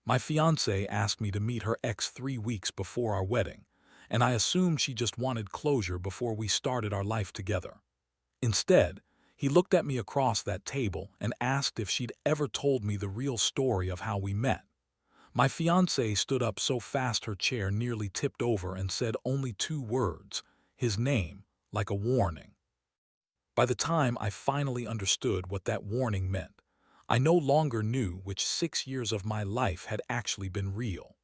My fiancée asked me to meet her ex 3 weeks before our wedding, and I assumed she just wanted closure before we started our life together. Instead, he looked at me across that table and asked if she'd ever told me the real story of how we met. My fiancée stood up so fast her chair nearly tipped over and said only 2 words, his name, like a warning. By the time I finally understood what that warning meant, I no longer knew which 6 years of my life had actually been real.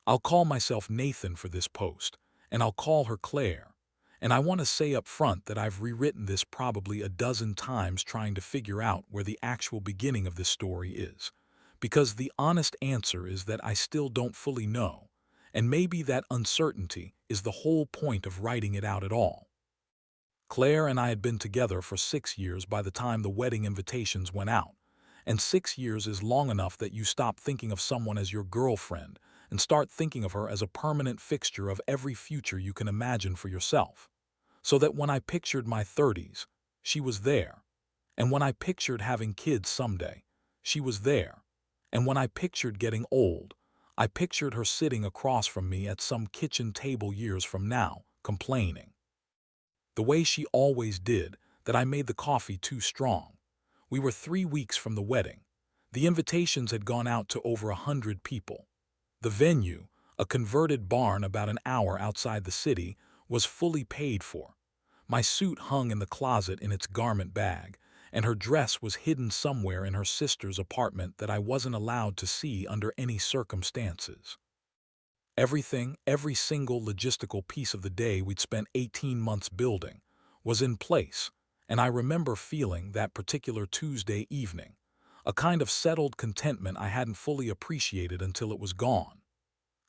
I'll call myself Nathan for this post, and I'll call her Claire. And I want to say up front that I've rewritten this probably a dozen times trying to figure out where the actual beginning of this story is. Because the honest answer is that I still don't fully know, and maybe that uncertainty is the whole point of writing it out at all. Claire and I had been together for 6 years by the time the wedding invitations went out, and 6 years is long enough that you stop thinking of someone as your girlfriend and start thinking of her as a permanent fixture of every future you can imagine for yourself. So that when I pictured my 30s, she was there. And when I pictured having kids someday, she was there. And when I pictured getting old, I pictured her sitting across from me at some kitchen table years from now, complaining. The way she always did, that I made the coffee too strong. We were 3 weeks from the wedding. The invitations had gone out to over 100 people. The venue, a converted barn about an hour outside the city, was fully paid for. My suit hung in the closet in its garment bag, and her dress was hidden somewhere in her sister's apartment that I wasn't allowed to see under any circumstances. Everything, every single logistical piece of the day we'd spent 18 months building, was in place, and I remember feeling that particular Tuesday evening, a kind of settled contentment I hadn't fully appreciated until it was gone.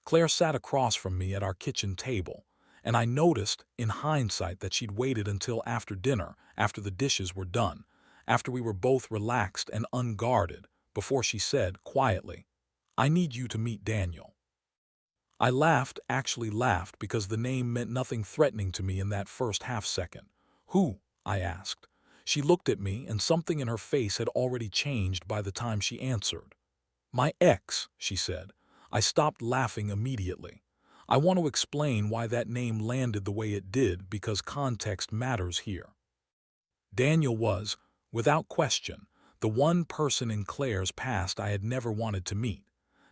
Claire sat across from me at our kitchen table, and I noticed, in hindsight, that she'd waited until after dinner, after the dishes were done, after we were both relaxed and unguarded, before she said, quietly, "I need you to meet Daniel." I laughed, actually laughed, because the name meant nothing threatening to me in that first half-second. "Who?" I asked. She looked at me, and something in her face had already changed by the time she answered. "My ex," she said. I stopped laughing immediately. I want to explain why that name landed the way it did because context matters here. Daniel was, without question, the one person in Claire's past I had never wanted to meet.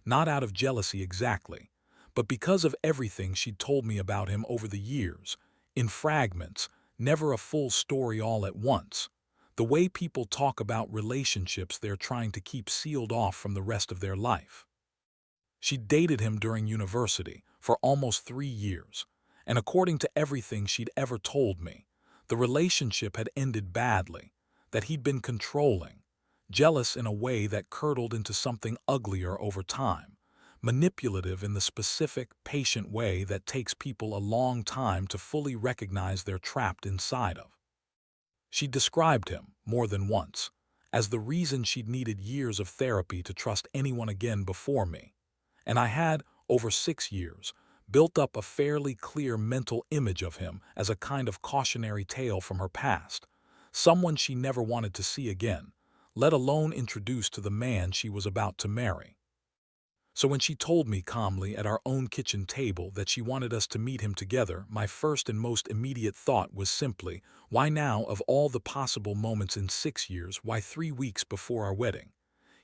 Not out of jealousy exactly, but because of everything she'd told me about him over the years, in fragments, never a full story all at once. The way people talk about relationships they're trying to keep sealed off from the rest of their life. She'd dated him during university for almost 3 years, and according to everything she'd ever told me, the relationship had ended badly, that he'd been controlling, jealous in a way that curdled into something uglier over time, manipulative in the specific, patient way that takes people a long time to fully recognize they're trapped inside of. She described him, more than once, as the reason she'd needed years of therapy to trust anyone again before me. And I had, over 6 years, built up a fairly clear mental image of him as a kind of cautionary tale from her past, someone she never wanted to see again, let alone introduced to the man she was about to marry. So when she told me calmly at our own kitchen table that she wanted us to meet him together, my first and most immediate thought was simply, why now of all the possible moments in 6 years, why 3 weeks before our wedding?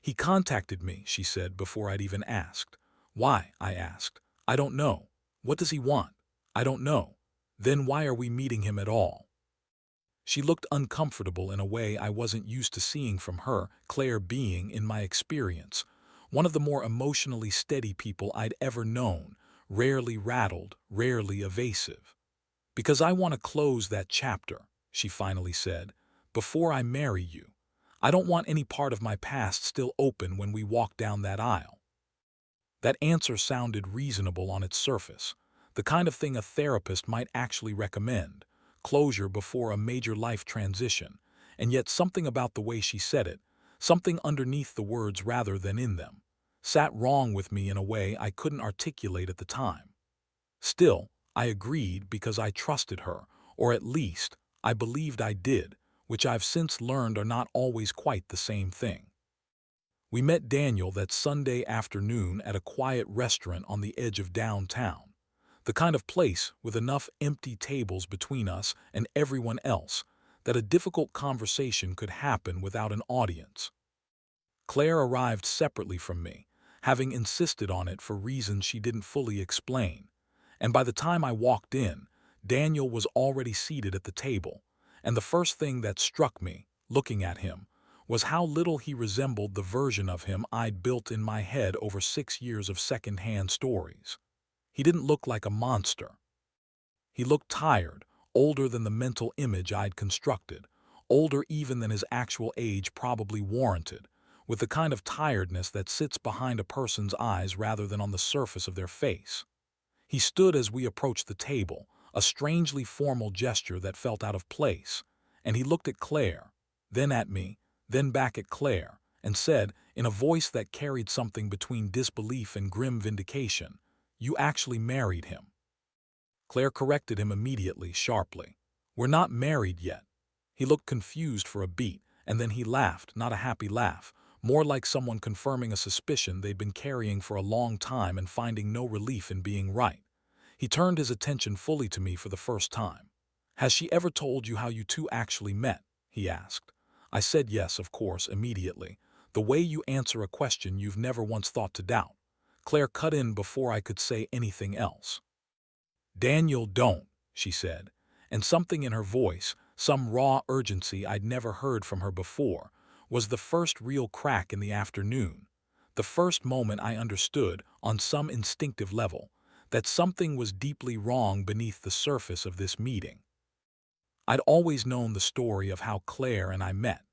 He contacted me, she said, before I'd even asked. Why? I asked. I don't know. What does he want? I don't know. Then why are we meeting him at all? She looked uncomfortable in a way I wasn't used to seeing from her, Claire being, in my experience, one of the more emotionally steady people I'd ever known, rarely rattled, rarely evasive. "Because I want to close that chapter," she finally said, "before I marry you. I don't want any part of my past still open when we walk down that aisle." That answer sounded reasonable on its surface, the kind of thing a therapist might actually recommend, closure before a major life transition, and yet something about the way she said it, something underneath the words rather than in them, sat wrong with me in a way I couldn't articulate at the time. Still, I agreed because I trusted her, or at least, I believed I did, which I've since learned are not always quite the same thing. We met Daniel that Sunday afternoon at a quiet restaurant on the edge of downtown, the kind of place with enough empty tables between us and everyone else that a difficult conversation could happen without an audience. Claire arrived separately from me, having insisted on it for reasons she didn't fully explain, and by the time I walked in, Daniel was already seated at the table, and the first thing that struck me, looking at him, was how little he resembled the version of him I'd built in my head over 6 years of second-hand stories. He didn't look like a monster. He looked tired, older than the mental image I'd constructed, older even than his actual age probably warranted, with the kind of tiredness that sits behind a person's eyes rather than on the surface of their face. He stood as we approached the table, a strangely formal gesture that felt out of place, and he looked at Claire, then at me, then back at Claire, and said, in a voice that carried something between disbelief and grim vindication, "You actually married him." Claire corrected him immediately, sharply. "We're not married yet." He looked confused for a beat, and then he laughed, not a happy laugh, more like someone confirming a suspicion they'd been carrying for a long time and finding no relief in being right. He turned his attention fully to me for the first time. "Has she ever told you how you two actually met?" he asked. I said yes, of course, immediately. The way you answer a question you've never once thought to doubt. Claire cut in before I could say anything else. "Daniel, don't," she said, and something in her voice, some raw urgency I'd never heard from her before, was the first real crack in the afternoon, the first moment I understood, on some instinctive level, that something was deeply wrong beneath the surface of this meeting. I'd always known the story of how Claire and I met,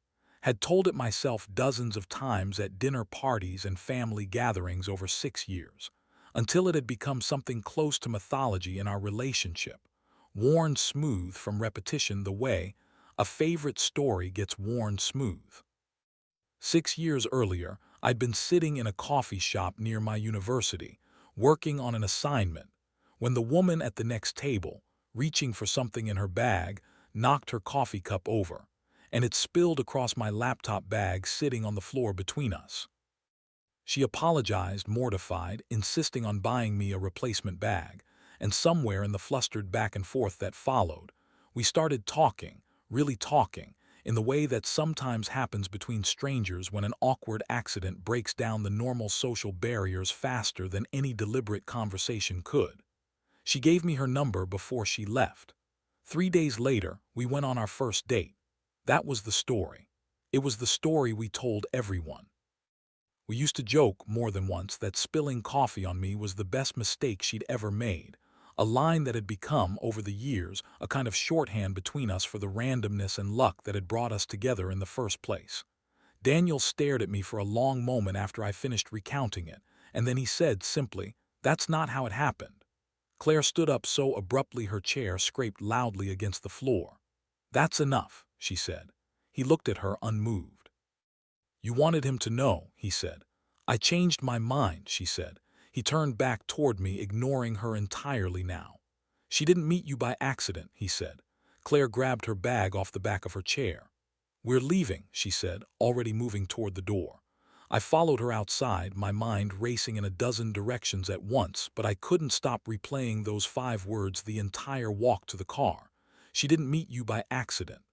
had told it myself dozens of times at dinner parties and family gatherings over 6 years, until it had become something close to mythology in our relationship, worn smooth from repetition the way a favorite story gets worn smooth. 6 years earlier, I'd been sitting in a coffee shop near my university, working on an assignment, when the woman at the next table, reaching for something in her bag, knocked her coffee cup over, and it spilled across my laptop bag sitting on the floor between us. She apologized, mortified, insisting on buying me a replacement bag, and somewhere in the flustered back and forth that followed, we started talking, really talking, in the way that sometimes happens between strangers when an awkward accident breaks down the normal social barriers faster than any deliberate conversation could. She gave me her number before she left. 3 days later, we went on our first date. That was the story. It was the story we told everyone. We used to joke more than once that spilling coffee on me was the best mistake she'd ever made, a line that had become, over the years, a kind of shorthand between us for the randomness and luck that had brought us together in the first place. Daniel stared at me for a long moment after I finished recounting it, and then he said simply, "That's not how it happened." Claire stood up so abruptly her chair scraped loudly against the floor. "That's enough," she said. He looked at her unmoved. "You wanted him to know," he said. "I changed my mind," she said. He turned back toward me, ignoring her entirely now. "She didn't meet you by accident," he said. Claire grabbed her bag off the back of her chair. "We're leaving," she said, already moving toward the door. I followed her outside, my mind racing in a dozen directions at once, but I couldn't stop replaying those 5 words the entire walk to the car. She didn't meet you by accident.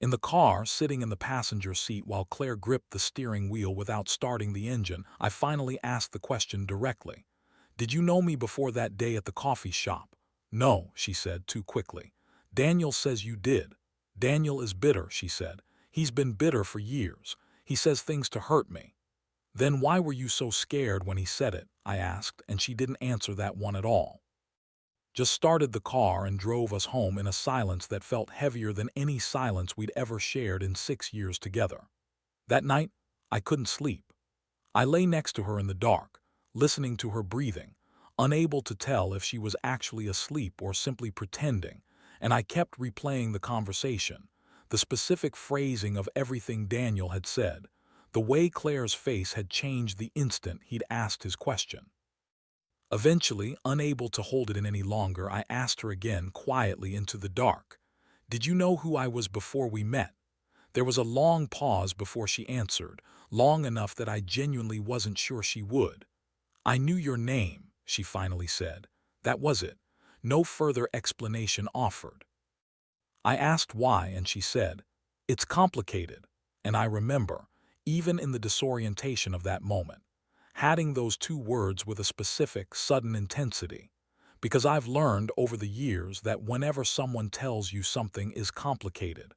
In the car, sitting in the passenger seat while Claire gripped the steering wheel without starting the engine, I finally asked the question directly. "Did you know me before that day at the coffee shop?" "No," she said too quickly. "Daniel says you did." "Daniel is bitter," she said. "He's been bitter for years. He says things to hurt me." "Then why were you so scared when he said it?" I asked, and she didn't answer that one at all. Just started the car and drove us home in a silence that felt heavier than any silence we'd ever shared in 6 years together. That night, I couldn't sleep. I lay next to her in the dark, listening to her breathing, unable to tell if she was actually asleep or simply pretending, and I kept replaying the conversation, the specific phrasing of everything Daniel had said, the way Claire's face had changed the instant he'd asked his question. Eventually, unable to hold it in any longer, I asked her again quietly into the dark. "Did you know who I was before we met?" There was a long pause before she answered, long enough that I genuinely wasn't sure she would. "I knew your name," she finally said. That was it. No further explanation offered. I asked why, and she said, "It's complicated." And I remember, even in the disorientation of that moment, adding those two words with a specific, sudden intensity. Because I've learned over the years that whenever someone tells you something is complicated,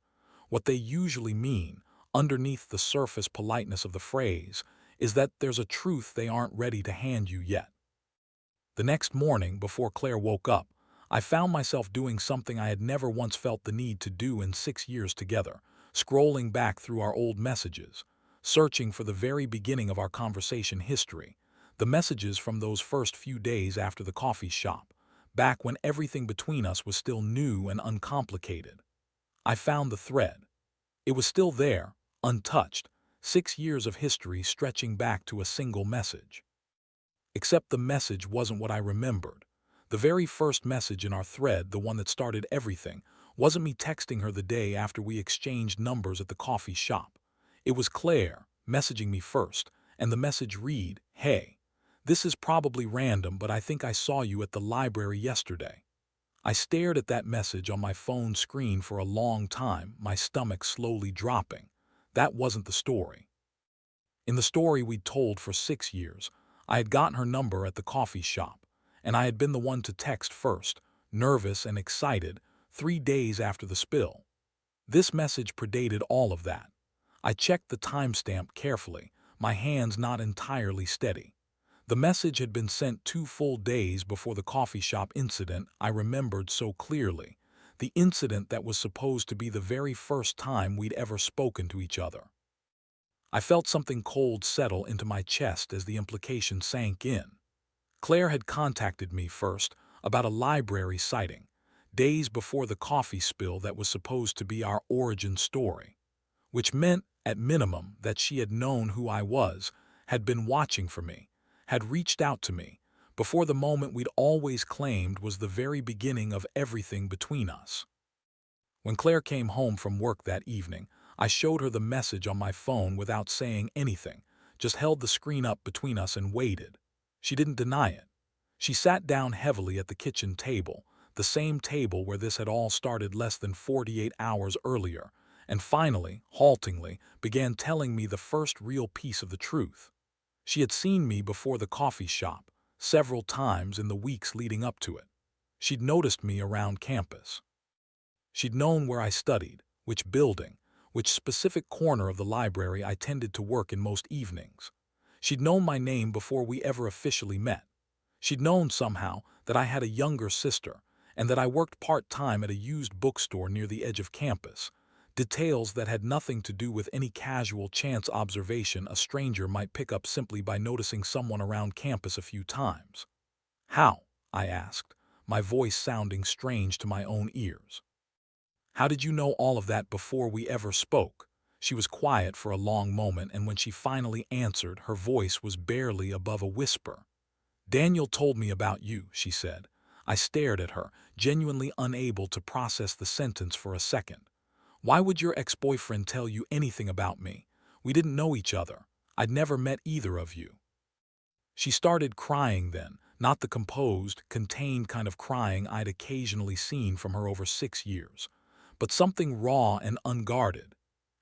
what they usually mean, underneath the surface politeness of the phrase, is that there's a truth they aren't ready to hand you yet. The next morning, before Claire woke up, I found myself doing something I had never once felt the need to do in 6 years together, scrolling back through our old messages, searching for the very beginning of our conversation history, the messages from those first few days after the coffee shop, back when everything between us was still new and uncomplicated. I found the thread. It was still there, untouched, 6 years of history stretching back to a single message. Except the message wasn't what I remembered. The very first message in our thread, the one that started everything, wasn't me texting her the day after we exchanged numbers at the coffee shop. It was Claire messaging me first, and the message read, "Hey, this is probably random, but I think I saw you at the library yesterday." I stared at that message on my phone screen for a long time, my stomach slowly dropping. That wasn't the story. In the story we'd told for 6 years, I had gotten her number at the coffee shop, and I had been the one to text first, nervous and excited, 3 days after the spill. This message predated all of that. I checked the timestamp carefully, my hands not entirely steady. The message had been sent 2 full days before the coffee shop incident I remembered so clearly, the incident that was supposed to be the very first time we'd ever spoken to each other. I felt something cold settle into my chest as the implication sank in. Claire had contacted me first about a library sighting, days before the coffee spill that was supposed to be our origin story, which meant, at minimum, that she had known who I was, had been watching for me, had reached out to me, before the moment we'd always claimed was the very beginning of everything between us. When Claire came home from work that evening, I showed her the message on my phone without saying anything, just held the screen up between us and waited. She didn't deny it. She sat down heavily at the kitchen table, the same table where this had all started less than 48 hours earlier, and finally, haltingly, began telling me the first real piece of the truth. She had seen me before the coffee shop, several times in the weeks leading up to it. She'd noticed me around campus. She'd known where I studied, which building, which specific corner of the library I tended to work in most evenings. She'd known my name before we ever officially met. She'd known somehow that I had a younger sister and that I worked part-time at a used bookstore near the edge of campus, details that had nothing to do with any casual chance observation a stranger might pick up simply by noticing someone around campus a few times. "How?" I asked, my voice sounding strange to my own ears. "How did you know all of that before we ever spoke?" She was quiet for a long moment, and when she finally answered, her voice was barely above a whisper. "Daniel told me about you," she said. I stared at her, genuinely unable to process the sentence for a second. "Why would your ex-boyfriend tell you anything about me? We didn't know each other. I'd never met either of you." She started crying then, not the composed, contained kind of crying I'd occasionally seen from her over 6 years, but something raw and unguarded.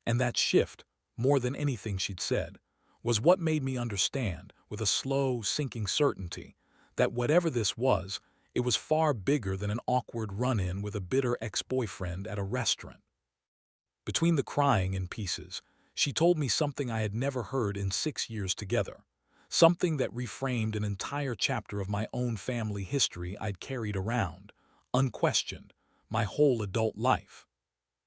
And that shift, more than anything she'd said, was what made me understand, with a slow, sinking certainty, that whatever this was, it was far bigger than an awkward run-in with a bitter ex-boyfriend at a restaurant. Between the crying in pieces, she told me something I had never heard in 6 years together, something that reframed an entire chapter of my own family history I'd carried around, unquestioned, my whole adult life.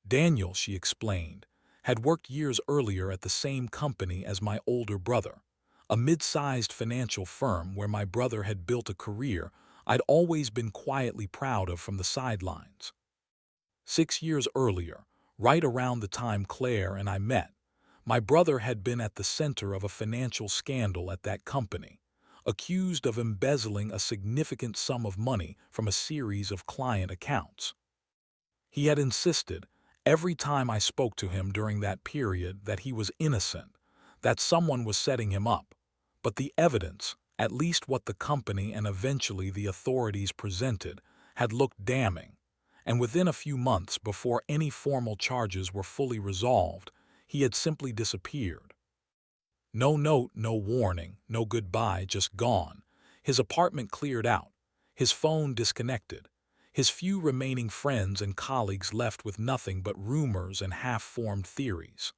Daniel, she explained, had worked years earlier at the same company as my older brother, a mid-sized financial firm where my brother had built a career I'd always been quietly proud of from the sidelines. 6 years earlier, right around the time Claire and I met, my brother had been at the center of a financial scandal at that company, accused of embezzling a significant sum of money from a series of client accounts. He had insisted, every time I spoke to him during that period that he was innocent, that someone was setting him up. But the evidence, at least what the company and eventually the authorities presented, had looked damning. And within a few months, before any formal charges were fully resolved, he had simply disappeared. No note, no warning, no goodbye, just gone. His apartment cleared out, his phone disconnected, his few remaining friends and colleagues left with nothing but rumors and half-formed theories.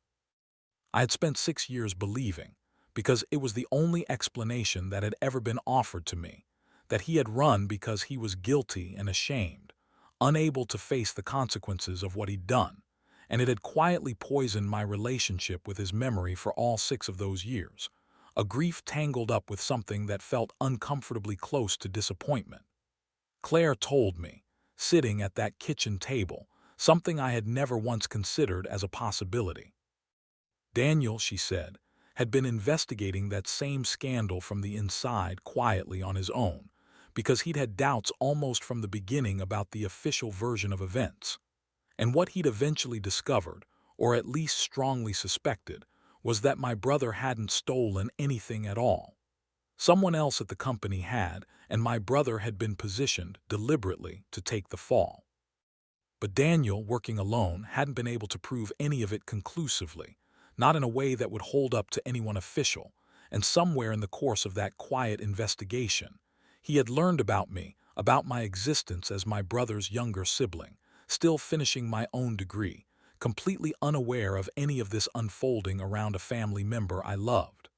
I had spent 6 years believing, because it was the only explanation that had ever been offered to me, that he had run because he was guilty and ashamed, unable to face the consequences of what he'd done, and it had quietly poisoned my relationship with his memory for all 6 of those years, a grief tangled up with something that felt uncomfortably close to disappointment. Claire told me, sitting at that kitchen table, something I had never once considered as a possibility. Daniel, she said, had been investigating that same scandal from the inside quietly on his own, because he'd had doubts almost from the beginning about the official version of events. And what he'd eventually discovered, or at least strongly suspected, was that my brother hadn't stolen anything at all. Someone else at the company had, and my brother had been positioned deliberately to take the fall. But Daniel, working alone, hadn't been able to prove any of it conclusively, not in a way that would hold up to anyone official, and somewhere in the course of that quiet investigation, he had learned about me, about my existence as my brother's younger sibling, still finishing my own degree, completely unaware of any of this unfolding around a family member I loved.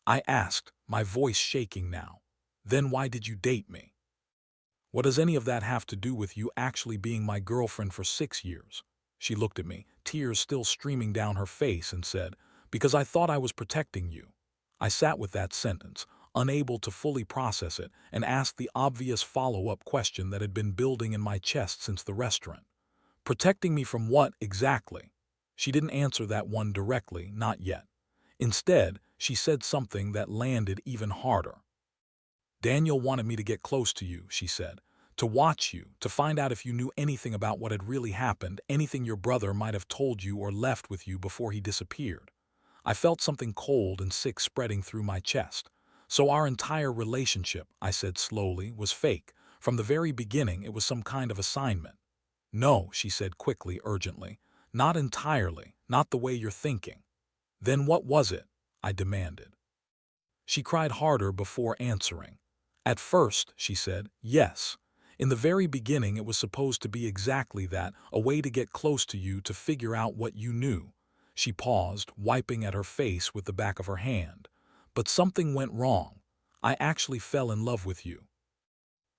I asked, my voice shaking now, "Then why did you date me? What does any of that have to do with you actually being my girlfriend for 6 years?" She looked at me, tears still streaming down her face, and said, "Because I thought I was protecting you." I sat with that sentence, unable to fully process it, and asked the obvious follow-up question that had been building in my chest since the restaurant. Protecting me from what, exactly? She didn't answer that one directly, not yet. Instead, she said something that landed even harder. "Daniel wanted me to get close to you," she said, "to watch you, to find out if you knew anything about what had really happened, anything your brother might have told you or left with you before he disappeared." I felt something cold and sick spreading through my chest. "So our entire relationship," I said slowly, "was fake. From the very beginning, it was some kind of assignment." "No," she said quickly, urgently. "Not entirely, not the way you're thinking." "Then what was it?" I demanded. She cried harder before answering. "At first," she said, "yes. In the very beginning it was supposed to be exactly that, a way to get close to you, to figure out what you knew." She paused, wiping at her face with the back of her hand. "But something went wrong. I actually fell in love with you.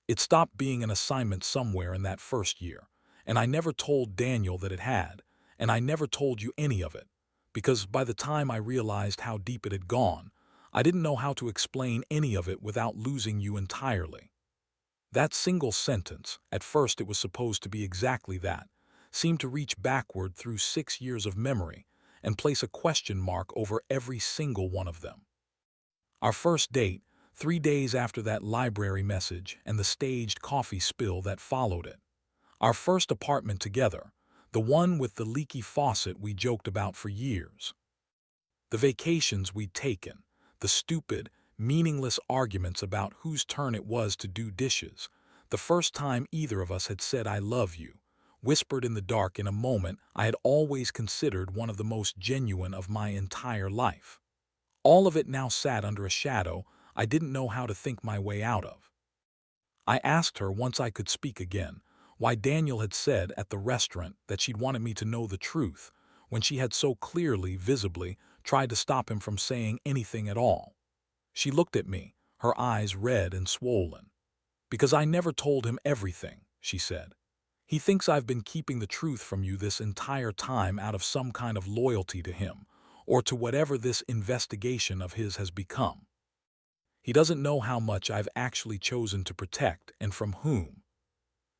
It stopped being an assignment somewhere in that first year, and I never told Daniel that it had, and I never told you any of it, because by the time I realized how deep it had gone, I didn't know how to explain any of it without losing you entirely." That single sentence, at first it was supposed to be exactly that, seemed to reach backward through 6 years of memory and place a question mark over every single one of them. Our first date, 3 days after that library message and the staged coffee spill that followed it. Our first apartment together, the one with the leaky faucet we joked about for years. The vacations we'd taken, the stupid, meaningless arguments about whose turn it was to do dishes, the first time either of us had said "I love you," whispered in the dark in a moment I had always considered one of the most genuine of my entire life. All of it now sat under a shadow I didn't know how to think my way out of. I asked her, once I could speak again, why Daniel had said at the restaurant that she'd wanted me to know the truth, when she had so clearly, visibly, tried to stop him from saying anything at all. She looked at me, her eyes red and swollen. "Because I never told him everything," she said. "He thinks I've been keeping the truth from you this entire time out of some kind of loyalty to him, or to whatever this investigation of his has become. He doesn't know how much I've actually chosen to protect and from whom."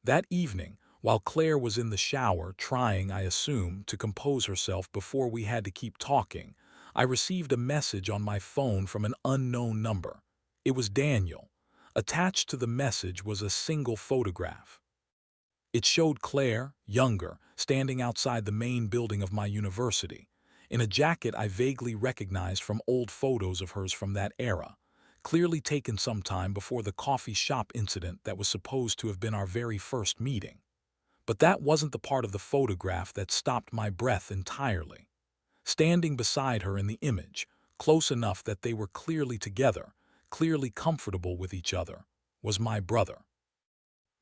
That evening, while Claire was in the shower trying, I assume, to compose herself before we had to keep talking, I received a message on my phone from an unknown number. It was Daniel. Attached to the message was a single photograph. It showed Claire, younger, standing outside the main building of my university, in a jacket I vaguely recognized from old photos of hers from that era, clearly taken sometime before the coffee shop incident that was supposed to have been our very first meeting. But that wasn't the part of the photograph that stopped my breath entirely. Standing beside her in the image, close enough that they were clearly together, clearly comfortable with each other, was my brother.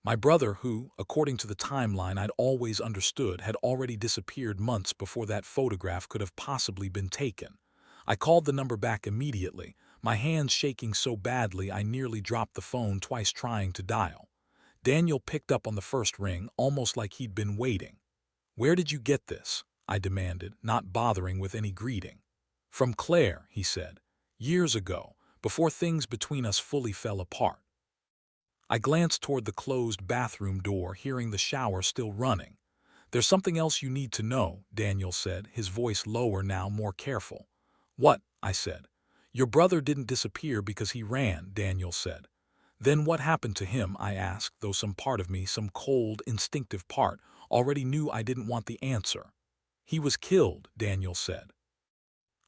My brother who, according to the timeline I'd always understood, had already disappeared months before that photograph could have possibly been taken. I called the number back immediately, my hands shaking so badly I nearly dropped the phone twice trying to dial. Daniel picked up on the first ring, almost like he'd been waiting. "Where did you get this?" I demanded, not bothering with any greeting. "From Claire," he said. "Years ago, before things between us fully fell apart." I glanced toward the closed bathroom door, hearing the shower still running. "There's something else you need to know," Daniel said, his voice lower now, more careful. "What?" I said. "Your brother didn't disappear because he ran," Daniel said. "Then what happened to him?" I asked, though some part of me, some cold, instinctive part, already knew I didn't want the answer. "He was killed," Daniel said.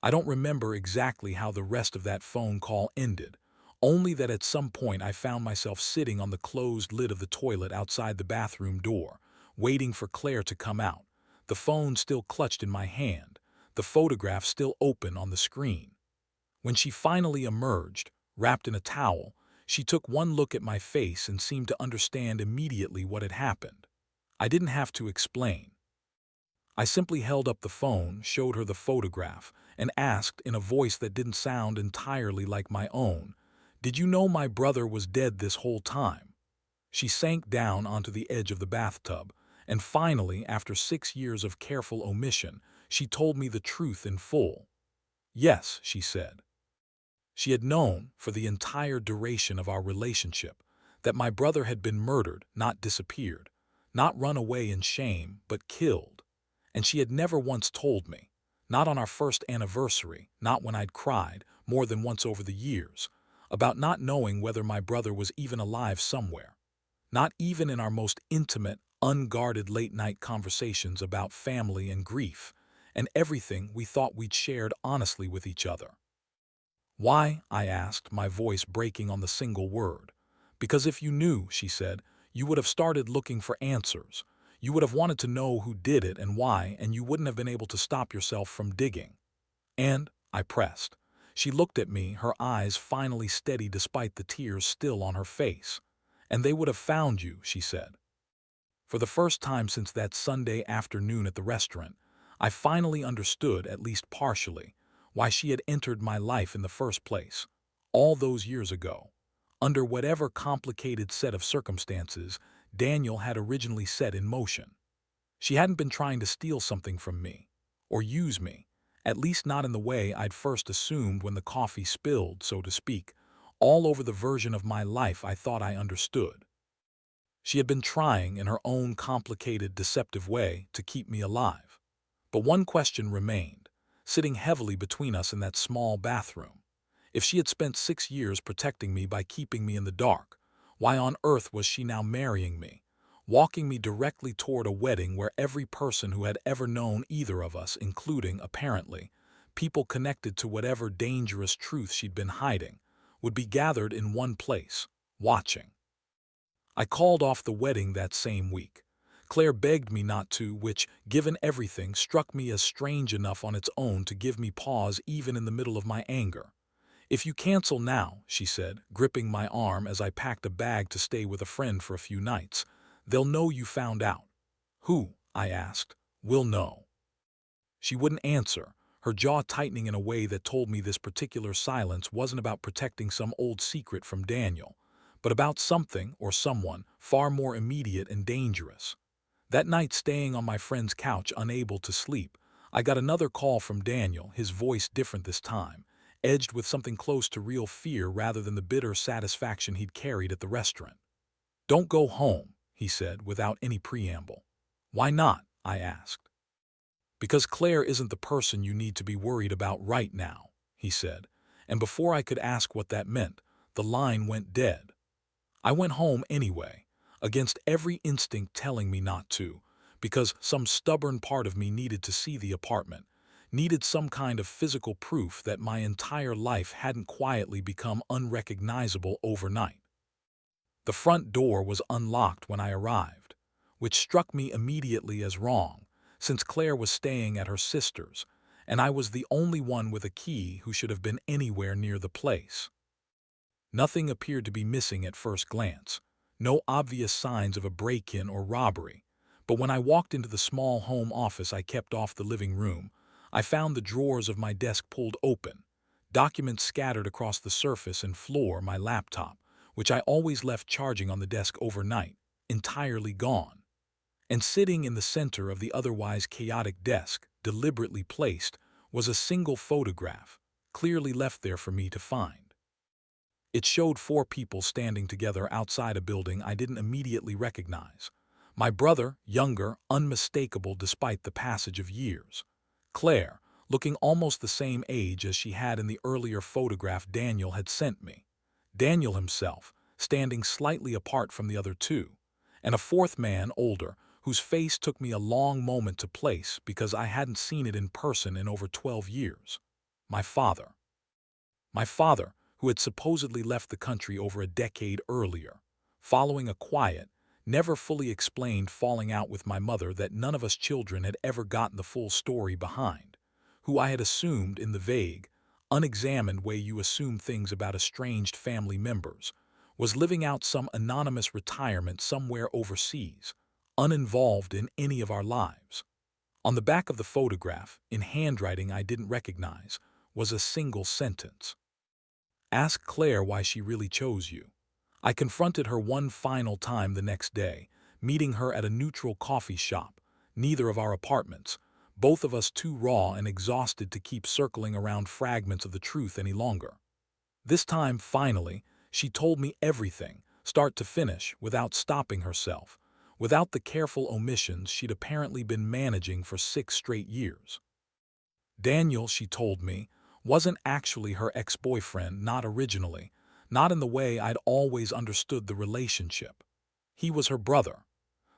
I don't remember exactly how the rest of that phone call ended, only that at some point I found myself sitting on the closed lid of the toilet outside the bathroom door, waiting for Claire to come out, the phone still clutched in my hand, the photograph still open on the screen. When she finally emerged, wrapped in a towel, she took one look at my face and seemed to understand immediately what had happened. I didn't have to explain. I simply held up the phone, showed her the photograph, and asked in a voice that didn't sound entirely like my own, "Did you know my brother was dead this whole time?" She sank down onto the edge of the bathtub, and finally, after 6 years of careful omission, she told me the truth in full. "Yes," she said. She had known, for the entire duration of our relationship, that my brother had been murdered, not disappeared, not run away in shame, but killed. And she had never once told me, not on our first anniversary, not when I'd cried, more than once over the years, about not knowing whether my brother was even alive somewhere. Not even in our most intimate, unguarded late-night conversations about family and grief, and everything we thought we'd shared honestly with each other. "Why?" I asked, my voice breaking on the single word. "Because if you knew," she said, "you would have started looking for answers. You would have wanted to know who did it and why, and you wouldn't have been able to stop yourself from digging." "And?" I pressed. She looked at me, her eyes finally steady despite the tears still on her face. "And they would have found you," she said. For the first time since that Sunday afternoon at the restaurant, I finally understood, at least partially, why she had entered my life in the first place, all those years ago. Under whatever complicated set of circumstances Daniel had originally set in motion. She hadn't been trying to steal something from me, or use me, at least not in the way I'd first assumed when the coffee spilled, so to speak, all over the version of my life I thought I understood. She had been trying, in her own complicated, deceptive way, to keep me alive. But one question remained, sitting heavily between us in that small bathroom. If she had spent 6 years protecting me by keeping me in the dark, why on earth was she now marrying me, walking me directly toward a wedding where every person who had ever known either of us, including, apparently, people connected to whatever dangerous truth she'd been hiding, would be gathered in one place, watching? I called off the wedding that same week. Claire begged me not to, which, given everything, struck me as strange enough on its own to give me pause even in the middle of my anger. "If you cancel now," she said, gripping my arm as I packed a bag to stay with a friend for a few nights, "they'll know you found out." "Who?" I asked. "Will know." She wouldn't answer, her jaw tightening in a way that told me this particular silence wasn't about protecting some old secret from Daniel, but about something or someone far more immediate and dangerous. That night, staying on my friend's couch, unable to sleep, I got another call from Daniel, his voice different this time, edged with something close to real fear rather than the bitter satisfaction he'd carried at the restaurant. "Don't go home," he said without any preamble. "Why not?" I asked. "Because Claire isn't the person you need to be worried about right now," he said, and before I could ask what that meant, the line went dead. I went home anyway. against every instinct telling me not to, because some stubborn part of me needed to see the apartment, needed some kind of physical proof that my entire life hadn't quietly become unrecognizable overnight. The front door was unlocked when I arrived, which struck me immediately as wrong, since Claire was staying at her sister's, and I was the only one with a key who should have been anywhere near the place. Nothing appeared to be missing at first glance, no obvious signs of a break-in or robbery, but when I walked into the small home office I kept off the living room, I found the drawers of my desk pulled open, documents scattered across the surface and floor, my laptop, which I always left charging on the desk overnight, entirely gone. And sitting in the center of the otherwise chaotic desk, deliberately placed, was a single photograph, clearly left there for me to find. It showed four people standing together outside a building I didn't immediately recognize. My brother, younger, unmistakable despite the passage of years. Claire, looking almost the same age as she had in the earlier photograph Daniel had sent me. Daniel himself, standing slightly apart from the other two. And a fourth man, older, whose face took me a long moment to place because I hadn't seen it in person in over 12 years. My father. My father, who had supposedly left the country over a decade earlier, following a quiet, never fully explained falling out with my mother that none of us children had ever gotten the full story behind, who I had assumed in the vague, unexamined way you assume things about estranged family members, was living out some anonymous retirement somewhere overseas, uninvolved in any of our lives. On the back of the photograph, in handwriting I didn't recognize, was a single sentence. Ask Claire why she really chose you. I confronted her one final time the next day, meeting her at a neutral coffee shop, neither of our apartments, both of us too raw and exhausted to keep circling around fragments of the truth any longer. This time, finally, she told me everything, start to finish, without stopping herself, without the careful omissions she'd apparently been managing for 6 straight years. Daniel, she told me, wasn't actually her ex-boyfriend, not originally, not in the way I'd always understood the relationship. He was her brother.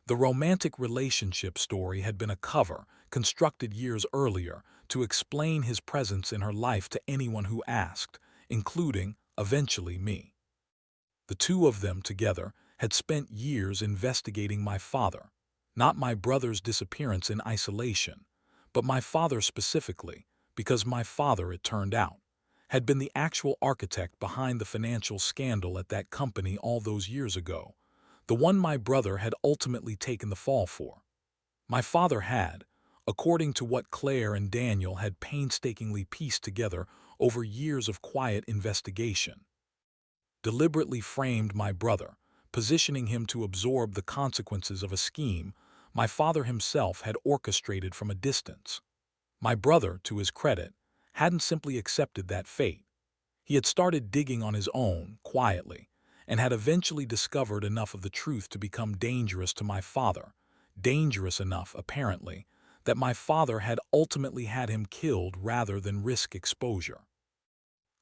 The romantic relationship story had been a cover, constructed years earlier, to explain his presence in her life to anyone who asked, including, eventually, me. The two of them together had spent years investigating my father, not my brother's disappearance in isolation, but my father specifically, because my father, it turned out, had been the actual architect behind the financial scandal at that company all those years ago, the one my brother had ultimately taken the fall for. My father had, according to what Claire and Daniel had painstakingly pieced together over years of quiet investigation, deliberately framed my brother, positioning him to absorb the consequences of a scheme my father himself had orchestrated from a distance. My brother, to his credit, hadn't simply accepted that fate. He had started digging on his own, quietly, and had eventually discovered enough of the truth to become dangerous to my father, dangerous enough, apparently, that my father had ultimately had him killed rather than risk exposure.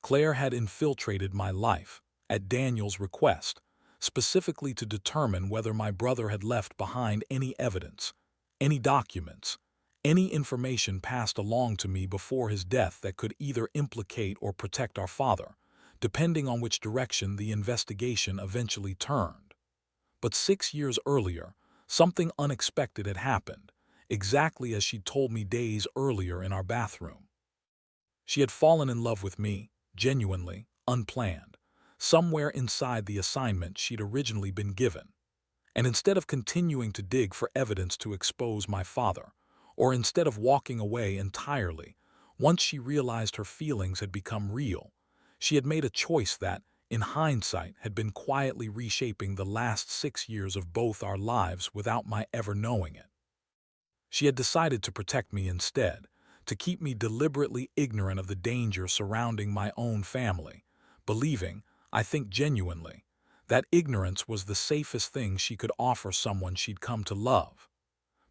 Claire had infiltrated my life, at Daniel's request, specifically to determine whether my brother had left behind any evidence, any documents, any information passed along to me before his death that could either implicate or protect our father, depending on which direction the investigation eventually turned. But 6 years earlier, something unexpected had happened, exactly as she'd told me days earlier in our bathroom. She had fallen in love with me, genuinely, unplanned, somewhere inside the assignment she'd originally been given. And instead of continuing to dig for evidence to expose my father, or instead of walking away entirely, once she realized her feelings had become real, she had made a choice that, in hindsight, had been quietly reshaping the last 6 years of both our lives without my ever knowing it. She had decided to protect me instead, to keep me deliberately ignorant of the danger surrounding my own family, believing, I think genuinely, that ignorance was the safest thing she could offer someone she'd come to love.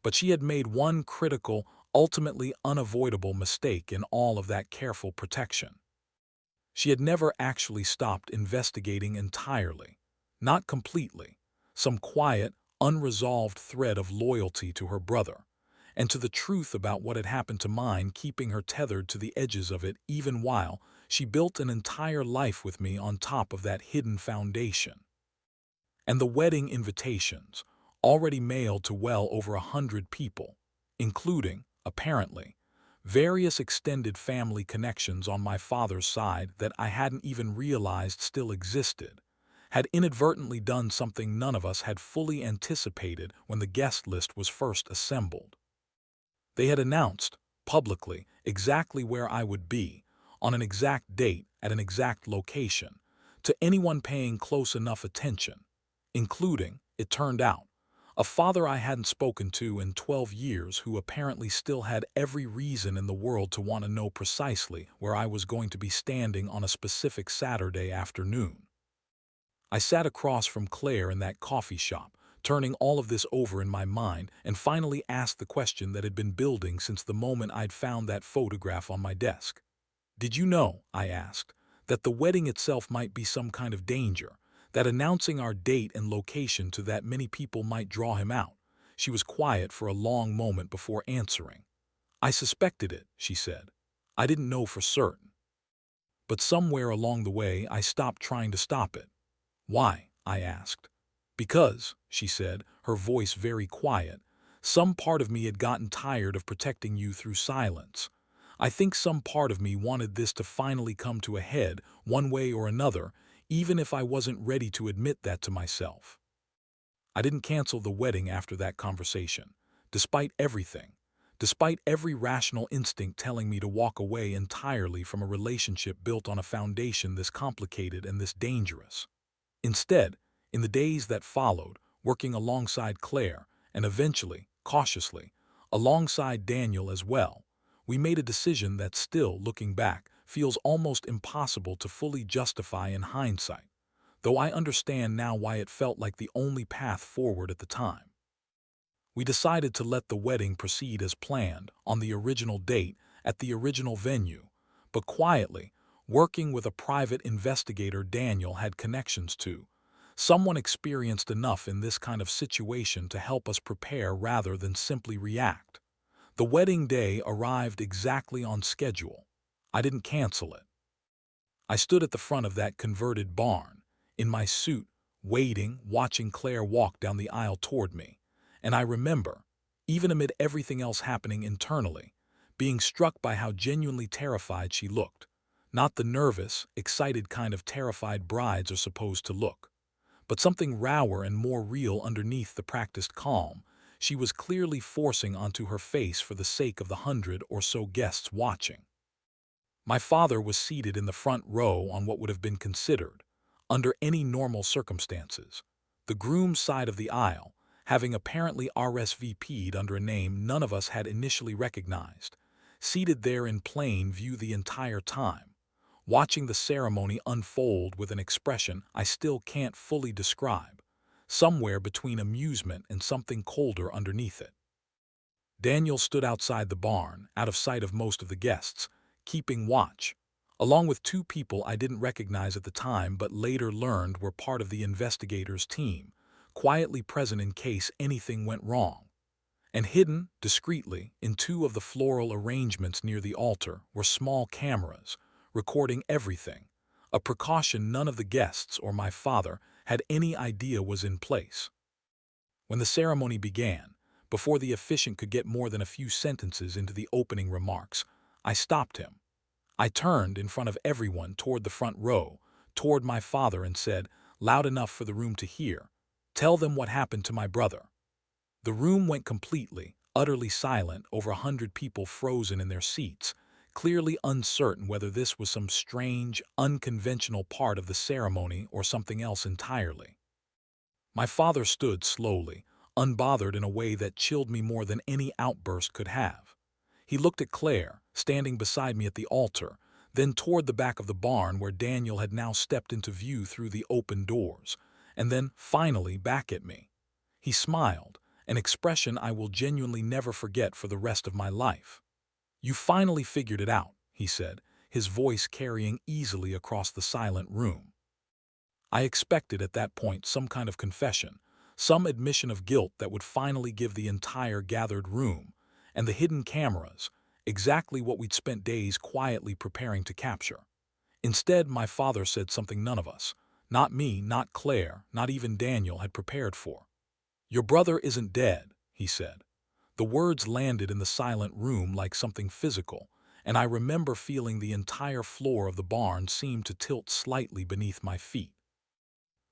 But she had made one critical, ultimately unavoidable mistake in all of that careful protection. She had never actually stopped investigating entirely, not completely, some quiet, unresolved thread of loyalty to her brother, and to the truth about what had happened to mine, keeping her tethered to the edges of it even while she built an entire life with me on top of that hidden foundation. And the wedding invitations, already mailed to well over 100 people, including, apparently, various extended family connections on my father's side that I hadn't even realized still existed, had inadvertently done something none of us had fully anticipated when the guest list was first assembled. They had announced, publicly, exactly where I would be, on an exact date at an exact location, to anyone paying close enough attention, including, it turned out, a father I hadn't spoken to in 12 years who apparently still had every reason in the world to want to know precisely where I was going to be standing on a specific Saturday afternoon. I sat across from Claire in that coffee shop, turning all of this over in my mind, and finally asked the question that had been building since the moment I'd found that photograph on my desk. "Did you know," I asked, "that the wedding itself might be some kind of danger, that announcing our date and location to that many people might draw him out?" She was quiet for a long moment before answering. "I suspected it," she said. "I didn't know for certain. But somewhere along the way I stopped trying to stop it." "Why?" I asked. "Because," she said, her voice very quiet, "some part of me had gotten tired of protecting you through silence. I think some part of me wanted this to finally come to a head, one way or another, even if I wasn't ready to admit that to myself." I didn't cancel the wedding after that conversation, despite everything, despite every rational instinct telling me to walk away entirely from a relationship built on a foundation this complicated and this dangerous. Instead, in the days that followed, working alongside Claire, and eventually, cautiously, alongside Daniel as well, we made a decision that still, looking back, feels almost impossible to fully justify in hindsight, though I understand now why it felt like the only path forward at the time. We decided to let the wedding proceed as planned, on the original date, at the original venue, but quietly, working with a private investigator Daniel had connections to, someone experienced enough in this kind of situation to help us prepare rather than simply react. The wedding day arrived exactly on schedule. I didn't cancel it. I stood at the front of that converted barn, in my suit, waiting, watching Claire walk down the aisle toward me, and I remember, even amid everything else happening internally, being struck by how genuinely terrified she looked. Not the nervous, excited kind of terrified brides are supposed to look, but something rawer and more real underneath the practiced calm she was clearly forcing onto her face for the sake of the 100 or so guests watching. My father was seated in the front row on what would have been considered, under any normal circumstances, the groom's side of the aisle, having apparently RSVP'd under a name none of us had initially recognized, seated there in plain view the entire time, watching the ceremony unfold with an expression I still can't fully describe, somewhere between amusement and something colder underneath it. Daniel stood outside the barn, out of sight of most of the guests, keeping watch, along with two people I didn't recognize at the time but later learned were part of the investigators' team, quietly present in case anything went wrong. And hidden, discreetly, in two of the floral arrangements near the altar were small cameras, recording everything, a precaution none of the guests or my father had any idea was in place. When the ceremony began, before the officiant could get more than a few sentences into the opening remarks, I stopped him. I turned in front of everyone toward the front row, toward my father, and said, loud enough for the room to hear, "Tell them what happened to my brother." The room went completely, utterly silent, over 100 people frozen in their seats, clearly uncertain whether this was some strange, unconventional part of the ceremony or something else entirely. My father stood slowly, unbothered in a way that chilled me more than any outburst could have. He looked at Claire, standing beside me at the altar, then toward the back of the barn where Daniel had now stepped into view through the open doors, and then, finally, back at me. He smiled, an expression I will genuinely never forget for the rest of my life. "You finally figured it out," he said, his voice carrying easily across the silent room. I expected at that point some kind of confession, some admission of guilt that would finally give the entire gathered room, and the hidden cameras, exactly what we'd spent days quietly preparing to capture. Instead, my father said something none of us, not me, not Claire, not even Daniel, had prepared for. "Your brother isn't dead," he said. The words landed in the silent room like something physical, and I remember feeling the entire floor of the barn seem to tilt slightly beneath my feet.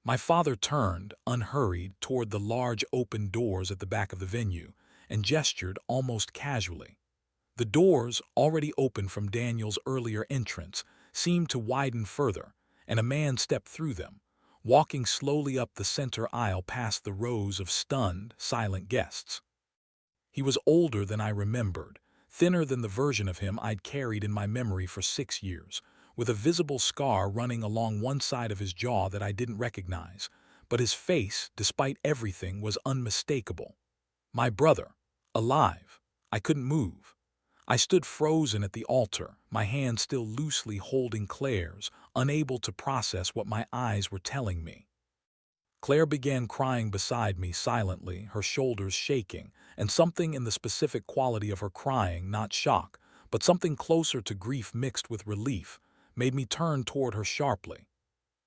My father turned, unhurried, toward the large open doors at the back of the venue and gestured almost casually. The doors, already open from Daniel's earlier entrance, seemed to widen further, and a man stepped through them, walking slowly up the center aisle past the rows of stunned, silent guests. He was older than I remembered, thinner than the version of him I'd carried in my memory for 6 years, with a visible scar running along one side of his jaw that I didn't recognize, but his face, despite everything, was unmistakable. My brother, alive. I couldn't move. I stood frozen at the altar, my hand still loosely holding Claire's, unable to process what my eyes were telling me. Claire began crying beside me silently, her shoulders shaking, and something in the specific quality of her crying, not shock, but something closer to grief mixed with relief, made me turn toward her sharply.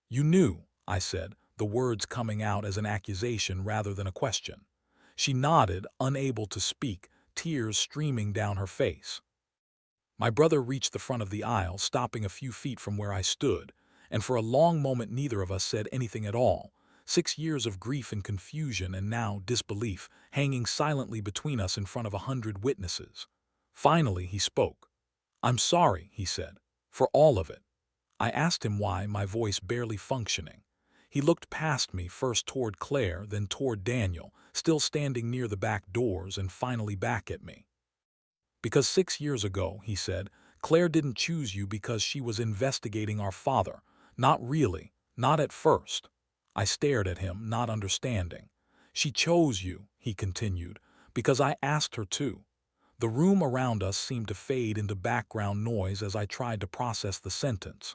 "You knew," I said, the words coming out as an accusation rather than a question. She nodded, unable to speak, tears streaming down her face. My brother reached the front of the aisle, stopping a few feet from where I stood, and for a long moment neither of us said anything at all. 6 years of grief and confusion and now disbelief hanging silently between us in front of 100 witnesses. Finally, he spoke. "I'm sorry," he said, "for all of it." I asked him why, my voice barely functioning. He looked past me, first toward Claire, then toward Daniel, still standing near the back doors, and finally back at me. "Because 6 years ago," he said, "Claire didn't choose you because she was investigating our father. Not really, not at first." I stared at him, not understanding. "She chose you," he continued, "because I asked her to." The room around us seemed to fade into background noise as I tried to process the sentence.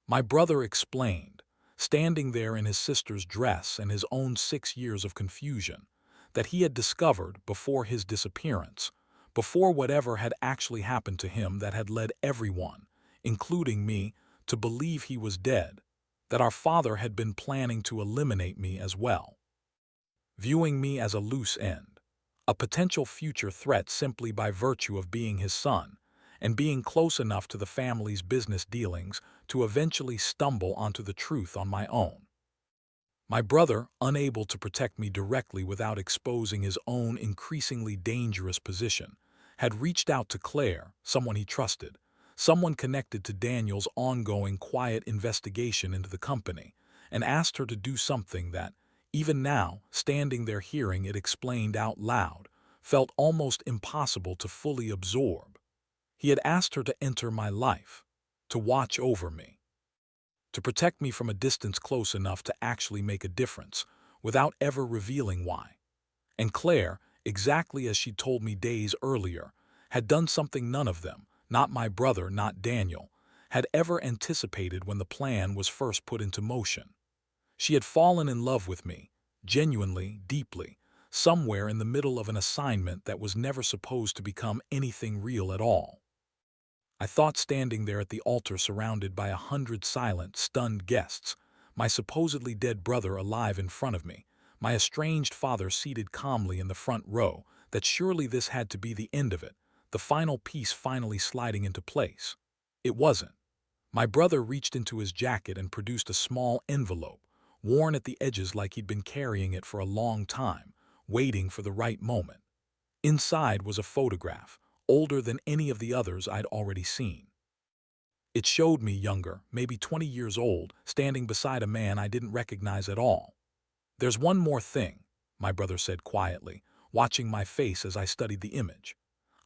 My brother explained, standing there in his sister's dress and his own 6 years of confusion, that he had discovered before his disappearance, before whatever had actually happened to him that had led everyone, including me, to believe he was dead, that our father had been planning to eliminate me as well, viewing me as a loose end, a potential future threat simply by virtue of being his son, and being close enough to the family's business dealings to eventually stumble onto the truth on my own. My brother, unable to protect me directly without exposing his own increasingly dangerous position, had reached out to Claire, someone he trusted, someone connected to Daniel's ongoing quiet investigation into the company, and asked her to do something that, even now, standing there hearing it explained out loud, felt almost impossible to fully absorb. He had asked her to enter my life, to watch over me, to protect me from a distance close enough to actually make a difference, without ever revealing why. And Claire, exactly as she'd told me days earlier, had done something none of them, not my brother, not Daniel, had ever anticipated when the plan was first put into motion. She had fallen in love with me, genuinely, deeply, somewhere in the middle of an assignment that was never supposed to become anything real at all. I thought, standing there at the altar surrounded by 100 silent, stunned guests, my supposedly dead brother alive in front of me, my estranged father seated calmly in the front row, that surely this had to be the end of it, the final piece finally sliding into place. It wasn't. My brother reached into his jacket and produced a small envelope, worn at the edges like he'd been carrying it for a long time, waiting for the right moment. Inside was a photograph, older than any of the others I'd already seen. It showed me younger, maybe 20 years old, standing beside a man I didn't recognize at all. "There's one more thing," my brother said quietly, watching my face as I studied the image.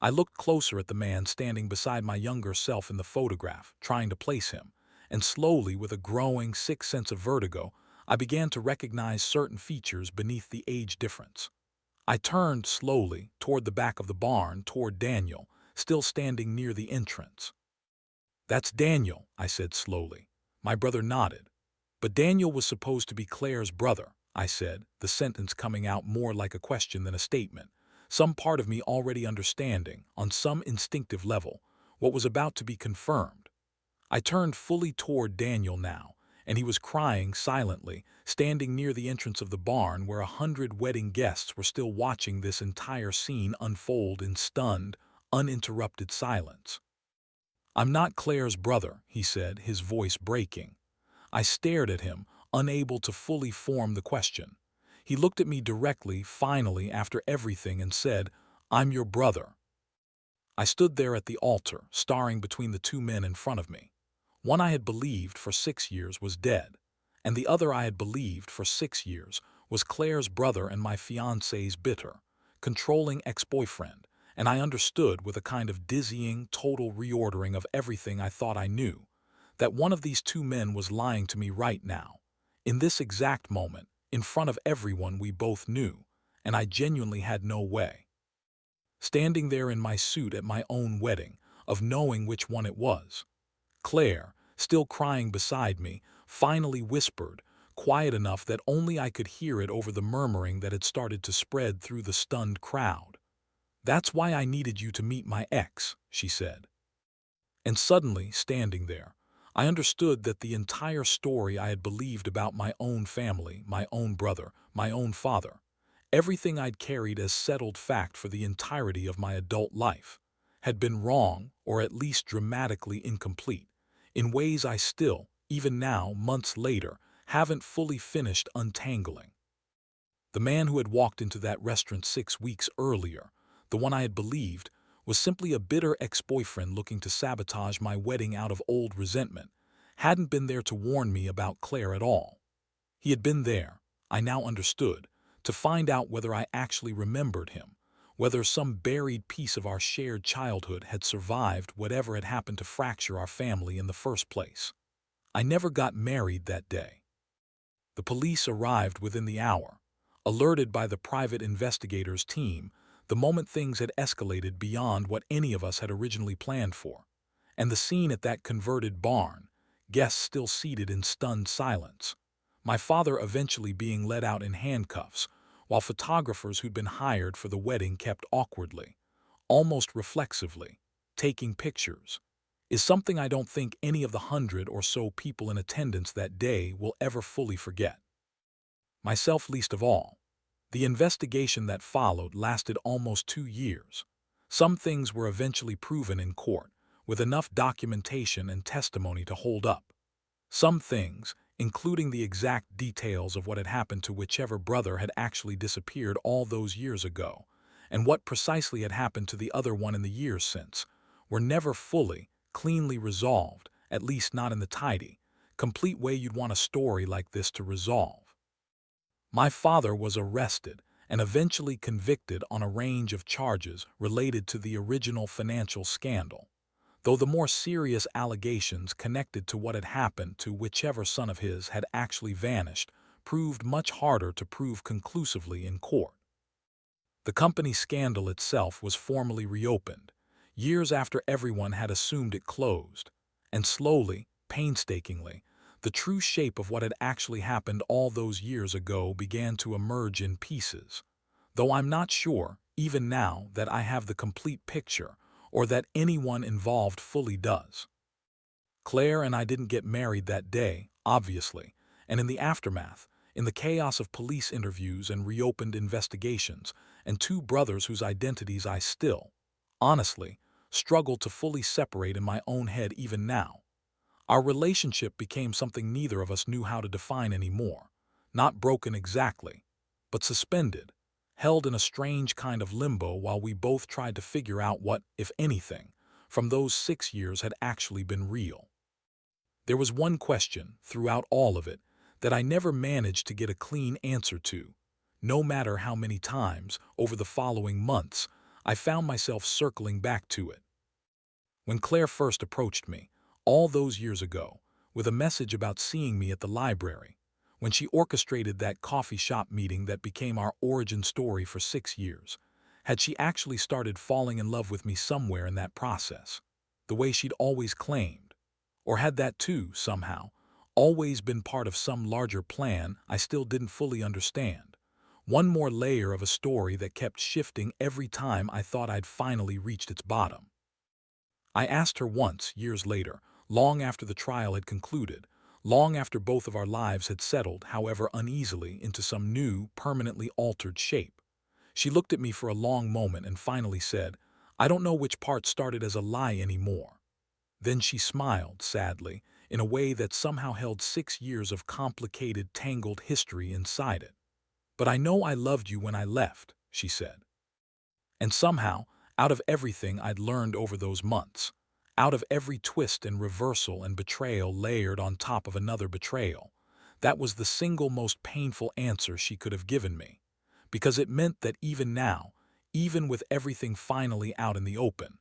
I looked closer at the man standing beside my younger self in the photograph, trying to place him, and slowly, with a growing, sick sense of vertigo, I began to recognize certain features beneath the age difference. I turned slowly toward the back of the barn, toward Daniel, still standing near the entrance. "That's Daniel," I said slowly. My brother nodded. "But Daniel was supposed to be Claire's brother," I said, the sentence coming out more like a question than a statement, some part of me already understanding, on some instinctive level, what was about to be confirmed. I turned fully toward Daniel now, and he was crying silently, standing near the entrance of the barn where 100 wedding guests were still watching this entire scene unfold in stunned, uninterrupted silence. "I'm not Claire's brother," he said, his voice breaking. I stared at him, unable to fully form the question. He looked at me directly, finally, after everything, and said, "I'm your brother." I stood there at the altar, staring between the two men in front of me. One I had believed for 6 years was dead, and the other I had believed for 6 years was Claire's brother and my fiancée's bitter, controlling ex-boyfriend, and I understood with a kind of dizzying, total reordering of everything I thought I knew, that one of these two men was lying to me right now, in this exact moment, in front of everyone we both knew, and I genuinely had no way. Standing there in my suit at my own wedding, of knowing which one it was. Claire, still crying beside me, finally whispered, quiet enough that only I could hear it over the murmuring that had started to spread through the stunned crowd. "That's why I needed you to meet my ex," she said. And suddenly, standing there, I understood that the entire story I had believed about my own family, my own brother, my own father, everything I'd carried as settled fact for the entirety of my adult life, had been wrong, or at least dramatically incomplete, in ways I still, even now, months later, haven't fully finished untangling. The man who had walked into that restaurant 6 weeks earlier, the one I had believed, was simply a bitter ex-boyfriend looking to sabotage my wedding out of old resentment, hadn't been there to warn me about Claire at all. He had been there, I now understood, to find out whether I actually remembered him, whether some buried piece of our shared childhood had survived whatever had happened to fracture our family in the first place. I never got married that day. The police arrived within the hour, alerted by the private investigators team the moment things had escalated beyond what any of us had originally planned for, and the scene at that converted barn, guests still seated in stunned silence, my father eventually being led out in handcuffs, while photographers who'd been hired for the wedding kept awkwardly, almost reflexively, taking pictures, is something I don't think any of the 100 or so people in attendance that day will ever fully forget. Myself least of all. The investigation that followed lasted almost 2 years. Some things were eventually proven in court, with enough documentation and testimony to hold up. Some things, including the exact details of what had happened to whichever brother had actually disappeared all those years ago, and what precisely had happened to the other one in the years since, were never fully, cleanly resolved, at least not in the tidy, complete way you'd want a story like this to resolve. My father was arrested and eventually convicted on a range of charges related to the original financial scandal, though the more serious allegations connected to what had happened to whichever son of his had actually vanished proved much harder to prove conclusively in court. The company scandal itself was formally reopened, years after everyone had assumed it closed, and slowly, painstakingly, the true shape of what had actually happened all those years ago began to emerge in pieces, though I'm not sure, even now, that I have the complete picture, or that anyone involved fully does. Claire and I didn't get married that day, obviously, and in the aftermath, in the chaos of police interviews and reopened investigations, and two brothers whose identities I still, honestly, struggle to fully separate in my own head even now, our relationship became something neither of us knew how to define anymore, not broken exactly, but suspended, held in a strange kind of limbo while we both tried to figure out what, if anything, from those 6 years had actually been real. There was one question, throughout all of it, that I never managed to get a clean answer to, no matter how many times, over the following months, I found myself circling back to it. When Claire first approached me, all those years ago, with a message about seeing me at the library, when she orchestrated that coffee shop meeting that became our origin story for 6 years, had she actually started falling in love with me somewhere in that process, the way she'd always claimed? Or had that too, somehow, always been part of some larger plan I still didn't fully understand. One more layer of a story that kept shifting every time I thought I'd finally reached its bottom. I asked her once, years later, long after the trial had concluded, long after both of our lives had settled, however uneasily, into some new, permanently altered shape. She looked at me for a long moment and finally said, "I don't know which part started as a lie anymore." Then she smiled, sadly, in a way that somehow held 6 years of complicated, tangled history inside it. "But I know I loved you when I left," she said. And somehow, out of everything I'd learned over those months, out of every twist and reversal and betrayal layered on top of another betrayal, that was the single most painful answer she could have given me. Because it meant that even now, even with everything finally out in the open,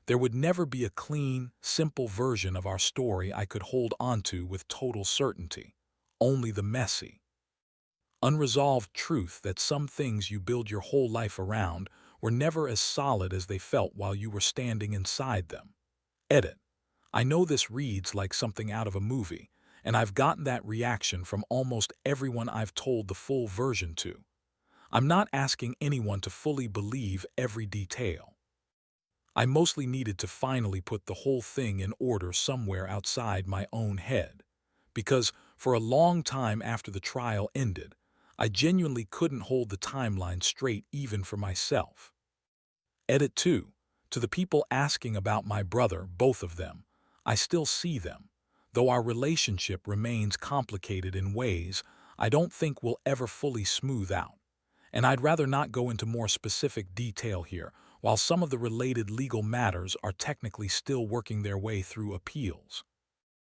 there would never be a clean, simple version of our story I could hold onto with total certainty. Only the messy, unresolved truth that some things you build your whole life around were never as solid as they felt while you were standing inside them. Edit. I know this reads like something out of a movie, and I've gotten that reaction from almost everyone I've told the full version to. I'm not asking anyone to fully believe every detail. I mostly needed to finally put the whole thing in order somewhere outside my own head. Because for a long time after the trial ended, I genuinely couldn't hold the timeline straight even for myself. Edit 2. To the people asking about my brother, both of them, I still see them, though our relationship remains complicated in ways I don't think we'll ever fully smooth out. And I'd rather not go into more specific detail here, while some of the related legal matters are technically still working their way through appeals.